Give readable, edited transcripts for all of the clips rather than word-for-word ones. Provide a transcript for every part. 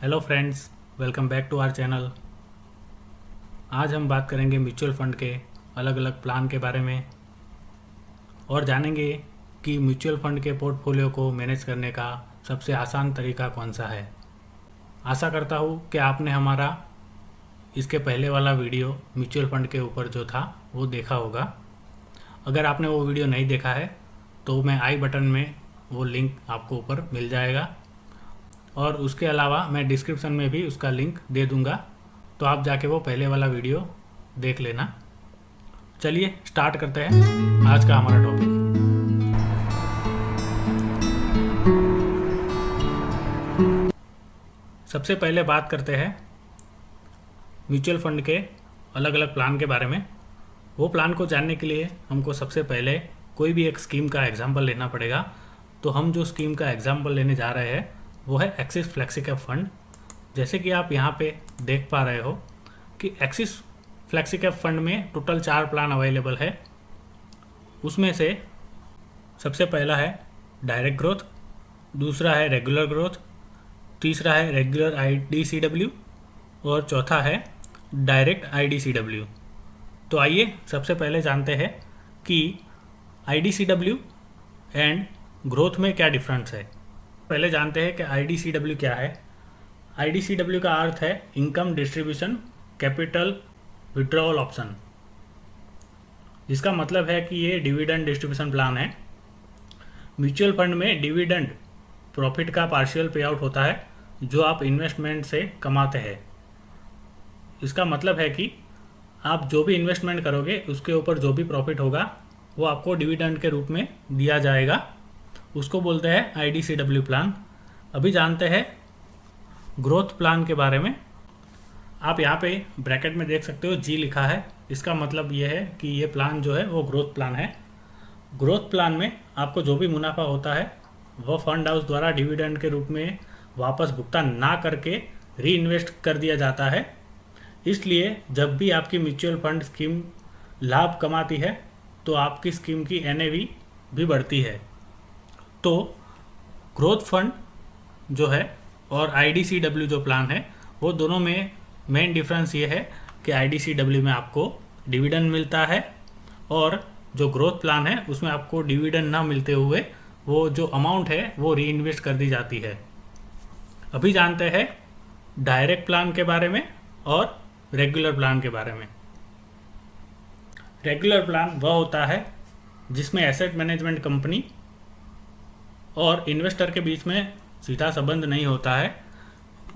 Hello friends, welcome back to our channel. आज हम बात करेंगे म्यूचुअल फ़ंड के अलग अलग प्लान के बारे में और जानेंगे कि म्यूचुअल फ़ंड के पोर्टफोलियो को मैनेज करने का सबसे आसान तरीका कौन सा है। आशा करता हूँ कि आपने हमारा इसके पहले वाला वीडियो म्यूचुअल फ़ंड के ऊपर जो था वो देखा होगा। अगर आपने वो वीडियो नहीं देखा है तो मैं आई बटन में वो लिंक आपको ऊपर मिल जाएगा और उसके अलावा मैं डिस्क्रिप्शन में भी उसका लिंक दे दूंगा, तो आप जाके वो पहले वाला वीडियो देख लेना। चलिए स्टार्ट करते हैं आज का हमारा टॉपिक। सबसे पहले बात करते हैं म्यूचुअल फंड के अलग अलग प्लान के बारे में। वो प्लान को जानने के लिए हमको सबसे पहले कोई भी एक स्कीम का एग्जाम्पल लेना पड़ेगा। तो हम जो स्कीम का एग्जाम्पल लेने जा रहे हैं वो है एक्सिस फ्लेक्सिकैप फंड। जैसे कि आप यहाँ पे देख पा रहे हो कि एक्सिस फ्लेक्सिकैप फंड में टोटल 4 प्लान अवेलेबल है। उसमें से सबसे पहला है डायरेक्ट ग्रोथ, दूसरा है रेगुलर ग्रोथ, तीसरा है रेगुलर IDCW और चौथा है डायरेक्ट IDCW। तो आइए सबसे पहले जानते हैं कि IDCW एंड ग्रोथ में क्या डिफरेंस है। पहले जानते हैं कि IDCW क्या है। IDCW का अर्थ है income distribution capital withdrawal option. इसका मतलब है कि ये डिविडेंड डिस्ट्रीब्यूशन प्लान है। म्यूचुअल फंड में डिविडेंड प्रॉफिट का पार्शियल पे आउट होता है जो आप इन्वेस्टमेंट से कमाते हैं। इसका मतलब है कि आप जो भी इन्वेस्टमेंट करोगे उसके ऊपर जो भी प्रॉफिट होगा वो आपको डिविडेंड के रूप में दिया जाएगा। उसको बोलते हैं IDCW प्लान। अभी जानते हैं ग्रोथ प्लान के बारे में। आप यहाँ पे ब्रैकेट में देख सकते हो G लिखा है। इसका मतलब ये है कि ये प्लान जो है वो ग्रोथ प्लान है। ग्रोथ प्लान में आपको जो भी मुनाफा होता है वह फंड हाउस द्वारा डिविडेंड के रूप में वापस भुगतान ना करके री इन्वेस्ट कर दिया जाता है। इसलिए जब भी आपकी म्यूचुअल फंड स्कीम लाभ कमाती है तो आपकी स्कीम की NAV भी बढ़ती है। तो ग्रोथ फंड जो है और IDCW जो प्लान है वो दोनों में मेन डिफरेंस ये है कि IDCW में आपको डिविडेंड मिलता है और जो ग्रोथ प्लान है उसमें आपको डिविडेंड ना मिलते हुए वो जो अमाउंट है वो री इन्वेस्ट कर दी जाती है। अभी जानते हैं डायरेक्ट प्लान के बारे में और रेगुलर प्लान के बारे में। रेगुलर प्लान वह होता है जिसमें एसेट मैनेजमेंट कंपनी और इन्वेस्टर के बीच में सीधा संबंध नहीं होता है।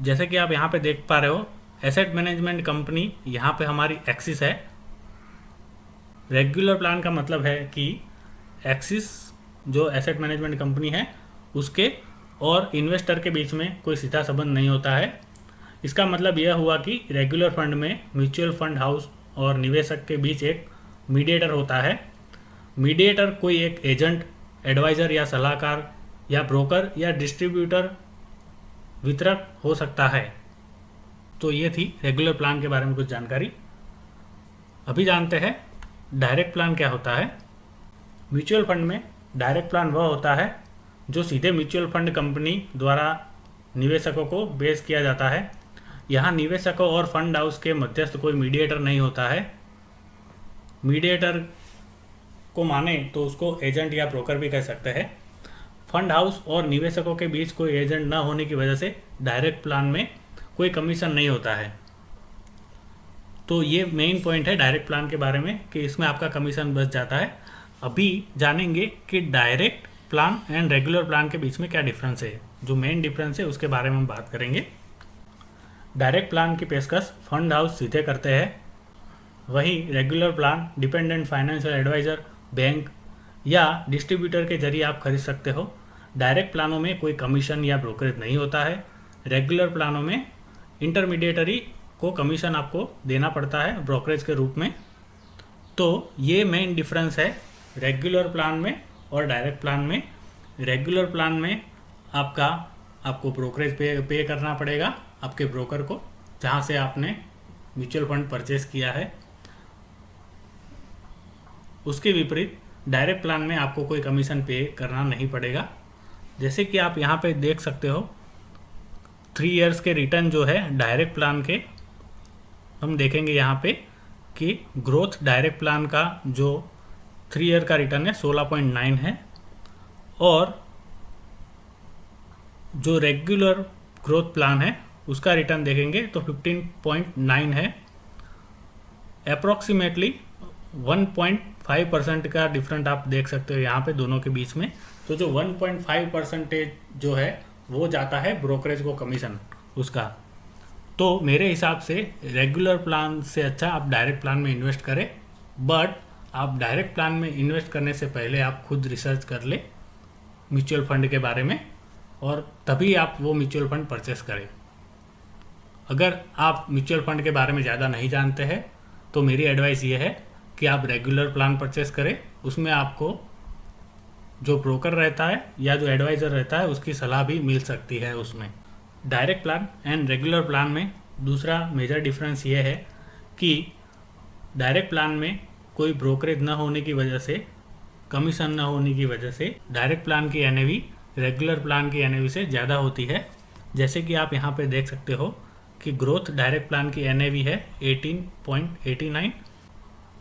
जैसे कि आप यहाँ पे देख पा रहे हो एसेट मैनेजमेंट कंपनी यहाँ पे हमारी एक्सिस है। रेगुलर प्लान का मतलब है कि एक्सिस जो एसेट मैनेजमेंट कंपनी है उसके और इन्वेस्टर के बीच में कोई सीधा संबंध नहीं होता है। इसका मतलब यह हुआ कि रेगुलर फंड में म्यूचुअल फंड हाउस और निवेशक के बीच एक मीडिएटर होता है। मीडिएटर कोई एक एजेंट, एडवाइज़र या सलाहकार या ब्रोकर या डिस्ट्रीब्यूटर वितरक हो सकता है। तो ये थी रेगुलर प्लान के बारे में कुछ जानकारी। अभी जानते हैं डायरेक्ट प्लान क्या होता है। म्यूचुअल फंड में डायरेक्ट प्लान वह होता है जो सीधे म्यूचुअल फंड कंपनी द्वारा निवेशकों को बेच किया जाता है। यहाँ निवेशकों और फंड हाउस के मध्यस्थ कोई मीडिएटर नहीं होता है। मीडिएटर को माने तो उसको एजेंट या ब्रोकर भी कह सकते हैं। फंड हाउस और निवेशकों के बीच कोई एजेंट न होने की वजह से डायरेक्ट प्लान में कोई कमीशन नहीं होता है। तो ये मेन पॉइंट है डायरेक्ट प्लान के बारे में कि इसमें आपका कमीशन बच जाता है। अभी जानेंगे कि direct plan and regular plan के बीच में क्या डिफरेंस है। जो मेन डिफरेंस है उसके बारे में हम बात करेंगे। डायरेक्ट प्लान की पेशकश फंड हाउस सीधे करते हैं, वहीं regular plan dependent financial adviser, bank या डिस्ट्रीब्यूटर के जरिए आप खरीद सकते हो। डायरेक्ट प्लानों में कोई कमीशन या ब्रोकरेज नहीं होता है। रेगुलर प्लानों में इंटरमीडिएटरी को कमीशन आपको देना पड़ता है ब्रोकरेज के रूप में। तो ये मेन डिफरेंस है रेगुलर प्लान में और डायरेक्ट प्लान में। रेगुलर प्लान में आपको ब्रोकरेज पे करना पड़ेगा आपके ब्रोकर को जहाँ से आपने म्यूचुअल फंड परचेस किया है। उसके विपरीत डायरेक्ट प्लान में आपको कोई कमीशन पे करना नहीं पड़ेगा। जैसे कि आप यहाँ पे देख सकते हो 3 इयर्स के रिटर्न जो है डायरेक्ट प्लान के, हम देखेंगे यहाँ पे कि ग्रोथ डायरेक्ट प्लान का जो 3 ईयर का रिटर्न है 16.9 है, और जो रेगुलर ग्रोथ प्लान है उसका रिटर्न देखेंगे तो 15.9 है। अप्रॉक्सीमेटली 1.5% का डिफरेंट आप देख सकते हो यहाँ पे दोनों के बीच में। तो जो 1.5% जो है वो जाता है ब्रोकरेज को कमीशन उसका। तो मेरे हिसाब से रेगुलर प्लान से अच्छा आप डायरेक्ट प्लान में इन्वेस्ट करें, बट आप डायरेक्ट प्लान में इन्वेस्ट करने से पहले आप खुद रिसर्च कर ले म्यूचुअल फंड के बारे में, और तभी आप वो म्यूचुअल फंड परचेस करें। अगर आप म्यूचुअल फंड के बारे में ज़्यादा नहीं जानते हैं तो मेरी एडवाइस ये है कि आप रेगुलर प्लान परचेस करें। उसमें आपको जो ब्रोकर रहता है या जो एडवाइज़र रहता है उसकी सलाह भी मिल सकती है उसमें। Direct plan and regular plan में दूसरा मेजर डिफरेंस ये है कि डायरेक्ट प्लान में कोई ब्रोकरेज न होने की वजह से, कमीशन न होने की वजह से डायरेक्ट प्लान की एनएवी रेगुलर प्लान की एनएवी से ज़्यादा होती है। जैसे कि आप यहाँ पे देख सकते हो कि ग्रोथ डायरेक्ट प्लान की एनएवी है 18.89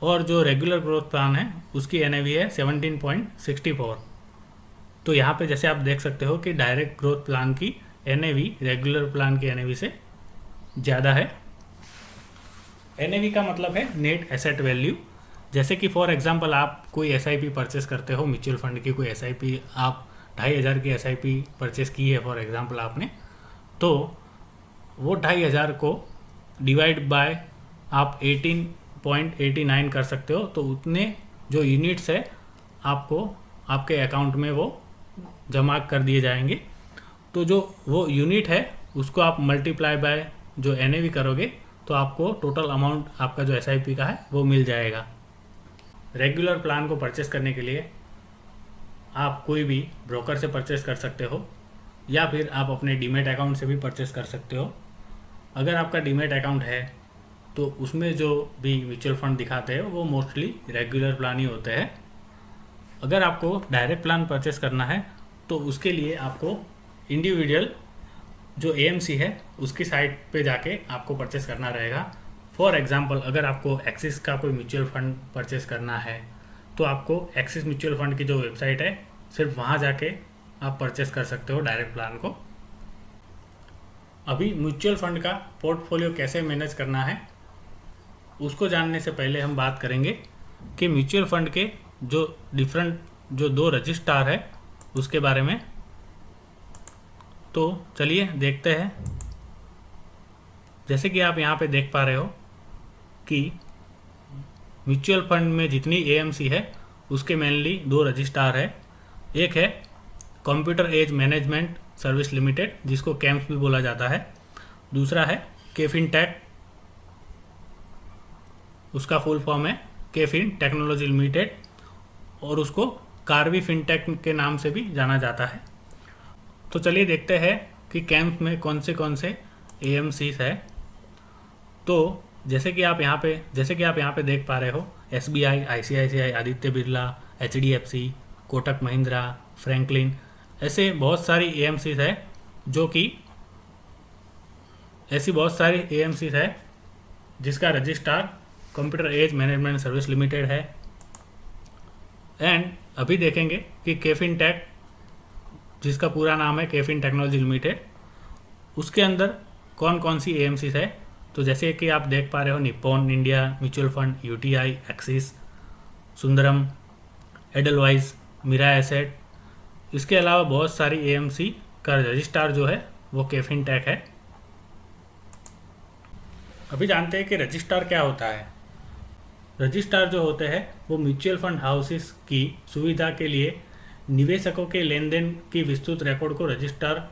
और जो रेगुलर ग्रोथ प्लान है उसकी एनएवी है 17.64। तो यहाँ पे जैसे आप देख सकते हो कि डायरेक्ट ग्रोथ प्लान की एनएवी रेगुलर प्लान की एनएवी से ज़्यादा है। एनएवी का मतलब है नेट एसेट वैल्यू। जैसे कि फॉर एग्जांपल आप कोई एसआईपी परचेस करते हो, म्यूचुअल फंड की कोई एसआईपी, आप 2,500 की एसआईपी परचेस की है फॉर एग्जांपल आपने, तो वो 2,500 को डिवाइड बाय आप 18.89 कर सकते हो। तो उतने जो यूनिट्स है आपको आपके अकाउंट में वो जमा कर दिए जाएंगे। तो जो वो यूनिट है उसको आप मल्टीप्लाई बाय जो एनएवी करोगे तो आपको टोटल अमाउंट आपका जो एसआईपी का है वो मिल जाएगा। रेगुलर प्लान को परचेस करने के लिए आप कोई भी ब्रोकर से परचेस कर सकते हो या फिर आप अपने डीमेट अकाउंट से भी परचेस कर सकते हो। अगर आपका डीमेट अकाउंट है तो उसमें जो भी म्यूचुअल फंड दिखाते हैं वो मोस्टली रेगुलर प्लान ही होते हैं। अगर आपको डायरेक्ट प्लान परचेस करना है तो उसके लिए आपको इंडिविजुअल जो एएमसी है उसकी साइट पे जाके आपको परचेस करना रहेगा। फॉर एग्जांपल अगर आपको एक्सिस का कोई म्यूचुअल फंड परचेस करना है तो आपको एक्सिस म्यूचुअल फंड की जो वेबसाइट है सिर्फ वहाँ जाके आप परचेस कर सकते हो डायरेक्ट प्लान को। अभी म्यूचुअल फंड का पोर्टफोलियो कैसे मैनेज करना है उसको जानने से पहले हम बात करेंगे कि म्यूचुअल फंड के जो डिफरेंट जो 2 रजिस्ट्रार है उसके बारे में। तो चलिए देखते हैं। जैसे कि आप यहाँ पे देख पा रहे हो कि म्यूचुअल फंड में जितनी एएमसी है उसके मेनली 2 रजिस्ट्रार है। एक है computer age management service limited जिसको कैम्प्स भी बोला जाता है। दूसरा है केफिन टेक, उसका फुल फॉर्म है केफिन टेक्नोलॉजी लिमिटेड, और उसको कार्वी फिनटेक के नाम से भी जाना जाता है। तो चलिए देखते हैं कि कैंप में कौन से एएमसीज है। तो जैसे कि आप यहाँ पे देख पा रहे हो SBI, ICICI, Aditya Birla, HDFC, Kotak Mahindra, Franklin, ऐसे बहुत सारी एएमसीज है जो कि ऐसी बहुत सारी एएमसीज है जिसका registrar computer age management service limited है। एंड अभी देखेंगे कि केफिन टेक जिसका पूरा नाम है केफिन टेक्नोलॉजी लिमिटेड, उसके अंदर कौन कौन सी एएमसीज है। तो जैसे कि आप देख पा रहे हो Nippon India mutual fund, UTI, Axis, Sundaram, Edelweiss, Mirae asset, इसके अलावा बहुत सारी एएमसी का रजिस्ट्रार जो है वो केफिन टेक है। अभी जानते हैं कि रजिस्ट्रार क्या होता है। रजिस्ट्रार जो होते हैं वो म्यूचुअल फंड हाउसेस की सुविधा के लिए निवेशकों के लेन देन की विस्तृत रिकॉर्ड को रजिस्ट्रार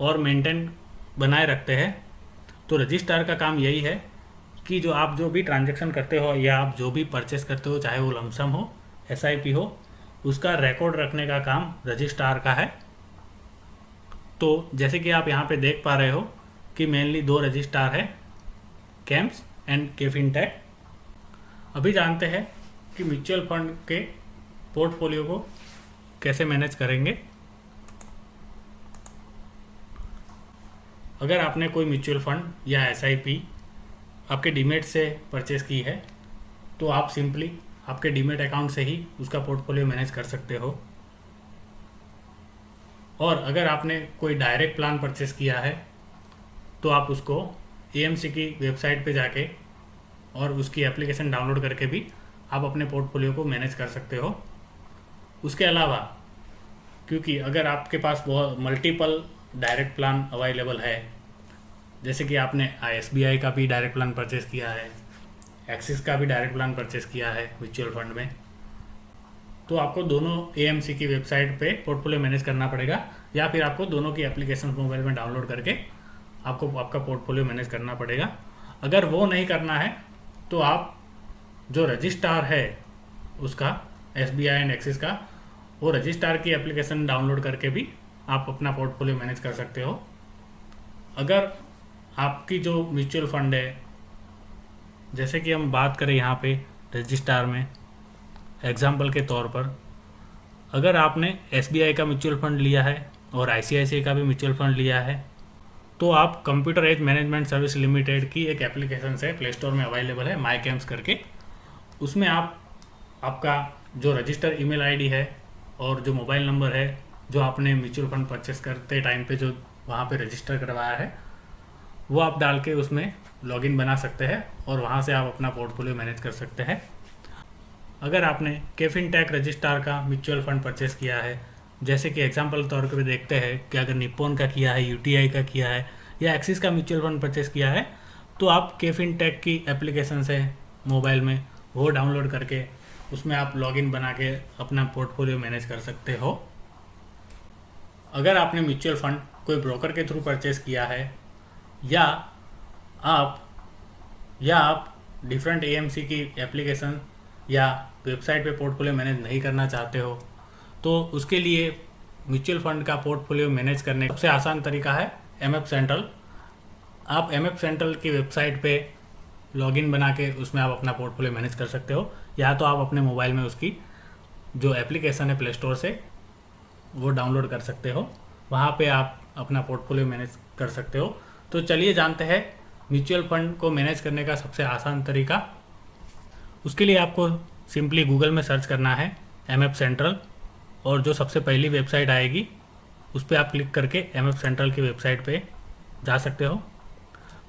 और मेंटेन बनाए रखते हैं। तो रजिस्ट्रार का काम यही है कि जो भी ट्रांजैक्शन करते हो या आप जो भी परचेस करते हो, चाहे वो लमसम हो, एसआईपी हो, उसका रिकॉर्ड रखने का काम रजिस्ट्रार का है। तो जैसे कि आप यहाँ पे देख पा रहे हो कि मेनली 2 रजिस्ट्रार है, कैम्प्स एंड केफिन टेक। अभी जानते हैं कि म्यूचुअल फंड के पोर्टफोलियो को कैसे मैनेज करेंगे। अगर आपने कोई म्यूचुअल फंड या एसआईपी आपके डीमेट से परचेज़ की है तो आप सिंपली आपके डीमेट अकाउंट से ही उसका पोर्टफोलियो मैनेज कर सकते हो। और अगर आपने कोई डायरेक्ट प्लान परचेस किया है तो आप उसको एएमसी की वेबसाइट पे जाके और उसकी एप्लीकेशन डाउनलोड करके भी आप अपने पोर्टफोलियो को मैनेज कर सकते हो। उसके अलावा क्योंकि अगर आपके पास बहुत मल्टीपल डायरेक्ट प्लान अवेलेबल है, जैसे कि आपने एसबीआई का भी डायरेक्ट प्लान परचेस किया है, एक्सिस का भी डायरेक्ट प्लान परचेस किया है म्यूचुअल फंड में, तो आपको दोनों एएमसी की वेबसाइट पे पोर्टफोलियो मैनेज करना पड़ेगा या फिर आपको दोनों की एप्लीकेशन मोबाइल में डाउनलोड करके आपको आपका पोर्टफोलियो मैनेज करना पड़ेगा। अगर वो नहीं करना है तो आप जो रजिस्ट्रार है उसका एसबीआई एंड एक्सिस का, वो रजिस्ट्रार की एप्लीकेशन डाउनलोड करके भी आप अपना पोर्टफोलियो मैनेज कर सकते हो। अगर आपकी जो म्यूचुअल फंड है, जैसे कि हम बात करें यहाँ पे रजिस्ट्रार में एग्जाम्पल के तौर पर, अगर आपने एसबीआई का म्यूचुअल फंड लिया है और आईसीआईसीआई का भी म्यूचुअल फंड लिया है तो आप computer age management service limited की एक एप्लीकेशन से प्ले स्टोर में अवेलेबल है माई कैम्प्स करके, उसमें आप आपका जो रजिस्टर ईमेल आईडी है और जो मोबाइल नंबर है जो आपने म्यूचुअल फंड परचेस करते टाइम पे जो वहाँ पे रजिस्टर करवाया है वो आप डाल के उसमें लॉगिन बना सकते हैं और वहाँ से आप अपना पोर्टफोलियो मैनेज कर सकते हैं। अगर आपने केफिनटेक रजिस्ट्रार का म्यूचुअल फंड परचेस किया है, जैसे कि एग्जांपल तौर पे देखते हैं कि अगर निप्पॉन का किया है, यूटीआई का किया है या एक्सिस का म्यूचुअल फंड परचेस किया है तो आप केफिनटेक की एप्लीकेशन से मोबाइल में वो डाउनलोड करके उसमें आप लॉगिन बना के अपना पोर्टफोलियो मैनेज कर सकते हो। अगर आपने म्यूचुअल फंड कोई ब्रोकर के थ्रू परचेस किया है या आप डिफरेंट एएमसी की एप्लीकेशन या वेबसाइट पे पोर्टफोलियो मैनेज नहीं करना चाहते हो तो उसके लिए म्यूचुअल फंड का पोर्टफोलियो मैनेज करने का सबसे आसान तरीका है एमएफ सेंट्रल। आप एमएफ सेंट्रल की वेबसाइट पे लॉगिन बना के उसमें आप अपना पोर्टफोलियो मैनेज कर सकते हो, या तो आप अपने मोबाइल में उसकी जो एप्लीकेशन है प्ले स्टोर से वो डाउनलोड कर सकते हो, वहाँ पे आप अपना पोर्टफोलियो मैनेज कर सकते हो। तो चलिए जानते हैं म्यूचुअल फंड को मैनेज करने का सबसे आसान तरीका। उसके लिए आपको सिंपली गूगल में सर्च करना है एमएफ सेंट्रल और जो सबसे पहली वेबसाइट आएगी उस पर आप क्लिक करके एमएफ सेंट्रल की वेबसाइट पे जा सकते हो।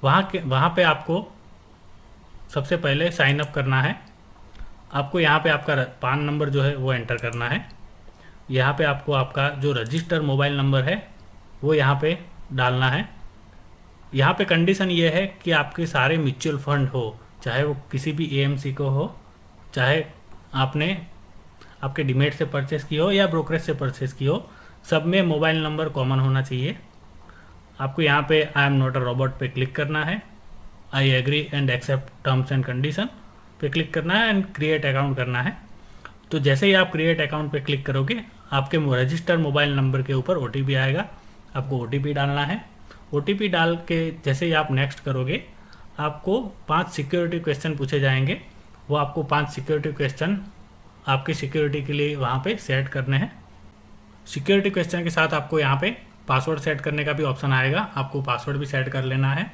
वहाँ पे आपको सबसे पहले साइन अप करना है। आपको यहाँ पे आपका पान नंबर जो है वो एंटर करना है। यहाँ पे आपको आपका जो रजिस्टर मोबाइल नंबर है वो यहाँ पे डालना है। यहाँ पे कंडीशन ये है कि आपके सारे म्यूचुअल फंड हो, चाहे वो किसी भी एएमसी को हो, चाहे आपने आपके डीमेट से परचेस की हो या ब्रोकरेज से परचेस की हो, सब में मोबाइल नंबर कॉमन होना चाहिए। आपको यहाँ पे I am not a robot पे क्लिक करना है, I agree and accept terms and condition पे क्लिक करना है एंड क्रिएट अकाउंट करना है। तो जैसे ही आप क्रिएट अकाउंट पे क्लिक करोगे आपके रजिस्टर मोबाइल नंबर के ऊपर ओटीपी आएगा, आपको ओटीपी डालना है। ओटीपी डाल के जैसे ही आप नेक्स्ट करोगे आपको 5 सिक्योरिटी क्वेश्चन पूछे जाएंगे। वो आपको 5 सिक्योरिटी क्वेश्चन आपकी सिक्योरिटी के लिए वहाँ पे सेट करने हैं। सिक्योरिटी क्वेश्चन के साथ आपको यहाँ पे पासवर्ड सेट करने का भी ऑप्शन आएगा, आपको पासवर्ड भी सेट कर लेना है।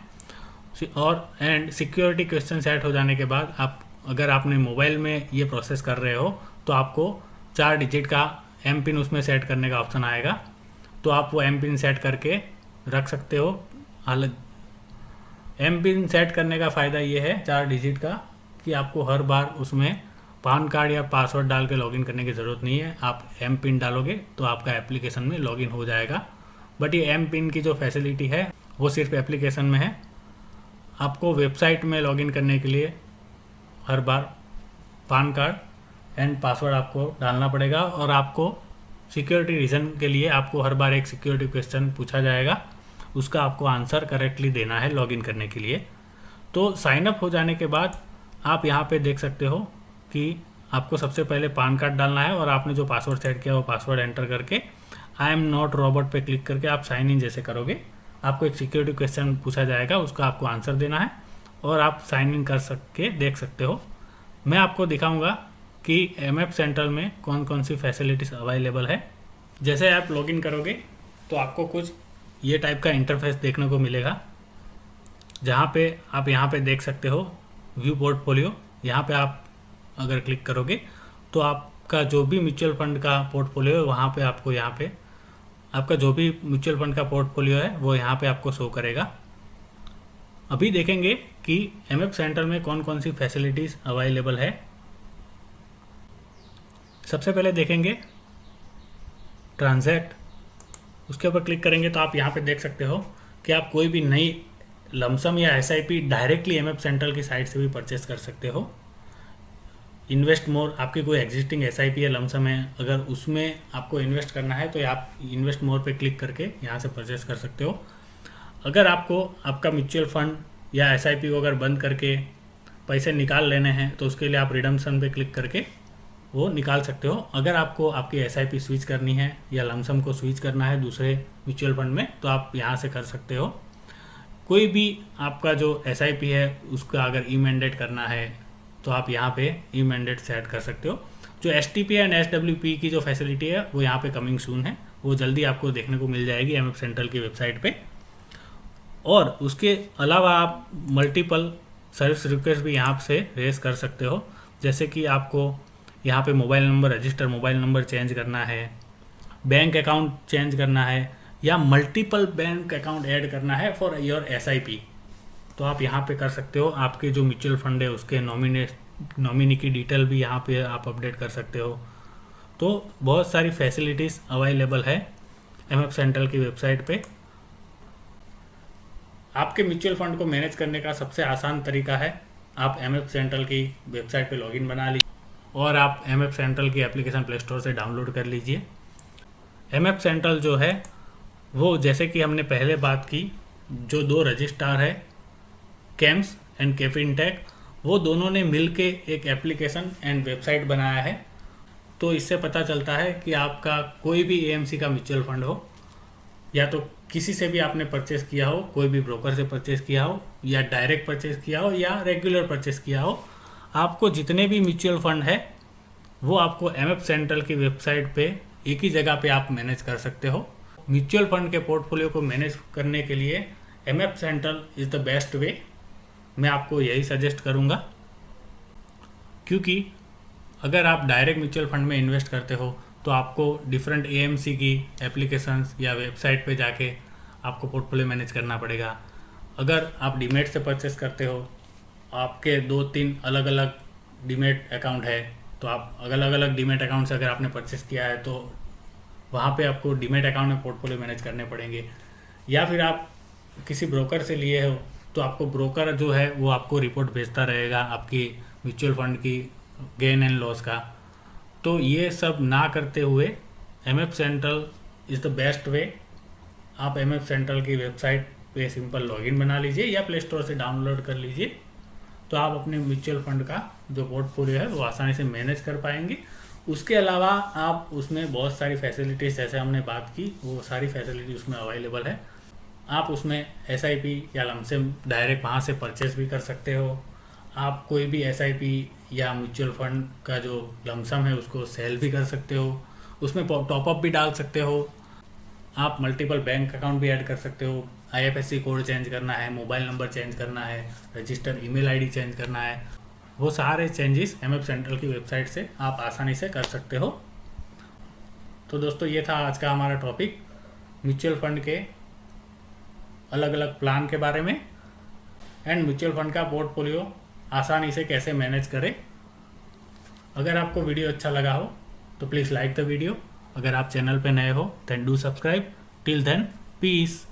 और एंड सिक्योरिटी क्वेश्चन सेट हो जाने के बाद आप अगर आपने मोबाइल में ये प्रोसेस कर रहे हो तो आपको 4 डिजिट का एम पिन उसमें सेट करने का ऑप्शन आएगा, तो आप वो एम पिन सेट करके रख सकते हो। हालांकि एम पिन सेट करने का फ़ायदा ये है 4 डिजिट का कि आपको हर बार उसमें पान कार्ड या पासवर्ड डाल के लॉगिन करने की ज़रूरत नहीं है। आप एम पिन डालोगे तो आपका एप्लीकेशन में लॉगिन हो जाएगा। बट ये एम पिन की जो फैसिलिटी है वो सिर्फ एप्लीकेशन में है। आपको वेबसाइट में लॉगिन करने के लिए हर बार पान कार्ड एंड पासवर्ड आपको डालना पड़ेगा और आपको सिक्योरिटी रीज़न के लिए आपको हर बार एक सिक्योरिटी क्वेश्चन पूछा जाएगा, उसका आपको आंसर करेक्टली देना है लॉगिन करने के लिए। तो साइन अप हो जाने के बाद आप यहाँ पे देख सकते हो कि आपको सबसे पहले पान कार्ड डालना है और आपने जो पासवर्ड सेट किया वो पासवर्ड एंटर करके आई एम नॉट रोबोट पे क्लिक करके आप साइन इन जैसे करोगे आपको एक सिक्योरिटी क्वेश्चन पूछा जाएगा, उसका आपको आंसर देना है और आप साइन इन कर सके देख सकते हो। मैं आपको दिखाऊंगा कि एमएफ सेंट्रल में कौन कौन सी फैसिलिटीज़ अवेलेबल है। जैसे आप लॉगिन करोगे तो आपको कुछ ये टाइप का इंटरफेस देखने को मिलेगा, जहाँ पे आप यहाँ पे देख सकते हो व्यू पोर्टफोलियो। यहाँ पे आप अगर क्लिक करोगे तो आपका जो भी म्यूचुअल फंड का पोर्टफोलियो है वहाँ पे आपको, यहाँ पे आपका जो भी म्यूचुअल फंड का पोर्टफोलियो है वो यहाँ पे आपको शो करेगा। अभी देखेंगे कि एमएफ सेंट्रल में कौन कौन सी फैसिलिटीज़ अवेलेबल है। सबसे पहले देखेंगे ट्रांजैक्ट, उसके ऊपर क्लिक करेंगे तो आप यहाँ पे देख सकते हो कि आप कोई भी नई लमसम या एसआईपी डायरेक्टली एमएफ सेंट्रल की साइट से भी परचेस कर सकते हो। इन्वेस्ट मोर, आपकी कोई एग्जिस्टिंग एसआईपी या लमसम है, अगर उसमें आपको इन्वेस्ट करना है तो आप इन्वेस्ट मोर पे क्लिक करके यहाँ से परचेस कर सकते हो। अगर आपको आपका म्यूचुअल फंड या एसआईपी को अगर बंद करके पैसे निकाल लेने हैं तो उसके लिए आप रिडम्पशन पे क्लिक करके वो निकाल सकते हो। अगर आपको आपकी एसआईपी स्विच करनी है या लमसम को स्विच करना है दूसरे म्यूचुअल फंड में तो आप यहाँ से कर सकते हो। कोई भी आपका जो एसआईपी है उसका अगर ई मैंडेट करना है तो आप यहाँ पे ई मैंडेट सेट कर सकते हो। जो एसटीपी एंड एसडब्ल्यूपी की जो फैसिलिटी है वो यहाँ पे कमिंग सून है, वो जल्दी आपको देखने को मिल जाएगी एमएफ सेंट्रल की वेबसाइट पे। और उसके अलावा आप मल्टीपल सर्विस रिक्वेस्ट भी यहाँ से रेस कर सकते हो, जैसे कि आपको यहाँ पे mobile number, register mobile number change करना है, बैंक अकाउंट चेंज करना है, या मल्टीपल बैंक अकाउंट ऐड करना है फॉर योर एसआईपी, तो आप यहाँ पे कर सकते हो। आपके जो म्यूचुअल फंड है उसके नॉमिनी की डिटेल भी यहाँ पे आप अपडेट कर सकते हो। तो बहुत सारी फैसिलिटीज़ अवेलेबल है एमएफ सेंट्रल की वेबसाइट पे। आपके म्यूचुअल फंड को मैनेज करने का सबसे आसान तरीका है, आप एमएफ सेंट्रल की वेबसाइट पे लॉगिन बना लीजिए और आप एमएफ सेंट्रल की एप्लीकेशन प्ले स्टोर से डाउनलोड कर लीजिए। एमएफ सेंट्रल जो है वो, जैसे कि हमने पहले बात की, जो दो रजिस्ट्रार है कैम्स एंड केफिनटेक, वो दोनों ने मिलके एक एप्लीकेशन एंड वेबसाइट बनाया है। तो इससे पता चलता है कि आपका कोई भी एएमसी का म्यूचुअल फंड हो, या तो किसी से भी आपने परचेस किया हो, कोई भी ब्रोकर से परचेस किया हो, या डायरेक्ट परचेस किया हो, या रेगुलर परचेस किया हो, आपको जितने भी म्यूचुअल फंड है वो आपको एमएफ सेंट्रल की वेबसाइट पे एक ही जगह पे आप मैनेज कर सकते हो। म्यूचुअल फंड के पोर्टफोलियो को मैनेज करने के लिए MF central is the best way, मैं आपको यही सजेस्ट करूँगा। क्योंकि अगर आप डायरेक्ट म्यूचुअल फंड में इन्वेस्ट करते हो तो आपको डिफरेंट एएमसी की एप्लीकेशंस या वेबसाइट पे जाके आपको पोर्टफोलियो मैनेज करना पड़ेगा। अगर आप डीमेट से परचेस करते हो, आपके 2-3 अलग अलग डीमेट अकाउंट है, तो आप अलग अलग डीमेट अकाउंट से अगर आपने परचेस किया है तो वहाँ पे आपको डीमेट अकाउंट में पोर्टफोलियो मैनेज करने पड़ेंगे। या फिर आप किसी ब्रोकर से लिए हो तो आपको ब्रोकर जो है वो आपको रिपोर्ट भेजता रहेगा आपकी म्यूचुअल फंड की गेन एंड लॉस का। तो ये सब ना करते हुए MF central is the best way. आप एमएफ सेंट्रल की वेबसाइट पे सिंपल लॉगिन बना लीजिए या प्ले स्टोर से डाउनलोड कर लीजिए, तो आप अपने म्यूचुअल फंड का जो पोर्टफोलियो है वो आसानी से मैनेज कर पाएंगे। उसके अलावा आप उसमें बहुत सारी फैसिलिटीज़, जैसे हमने बात की, वो सारी फैसिलिटी उसमें अवेलेबल है। आप उसमें एसआईपी या लमसम डायरेक्ट वहाँ से परचेस भी कर सकते हो। आप कोई भी एसआईपी या म्यूचुअल फंड का जो लमसम है उसको सेल भी कर सकते हो, उसमें टॉपअप भी डाल सकते हो। आप मल्टीपल बैंक अकाउंट भी ऐड कर सकते हो। आईएफएससी कोड चेंज करना है, मोबाइल नंबर चेंज करना है, रजिस्टर ईमेल आईडी चेंज करना है, वो सारे चेंजेस एमएफ सेंट्रल की वेबसाइट से आप आसानी से कर सकते हो। तो दोस्तों, ये था आज का हमारा टॉपिक, म्यूचुअल फंड के अलग अलग प्लान के बारे में एंड म्यूचुअल फंड का पोर्टफोलियो आसानी से कैसे मैनेज करें। अगर आपको वीडियो अच्छा लगा हो तो प्लीज़ लाइक द वीडियो। अगर आप चैनल पे नए हो then do subscribe. Till then, piece.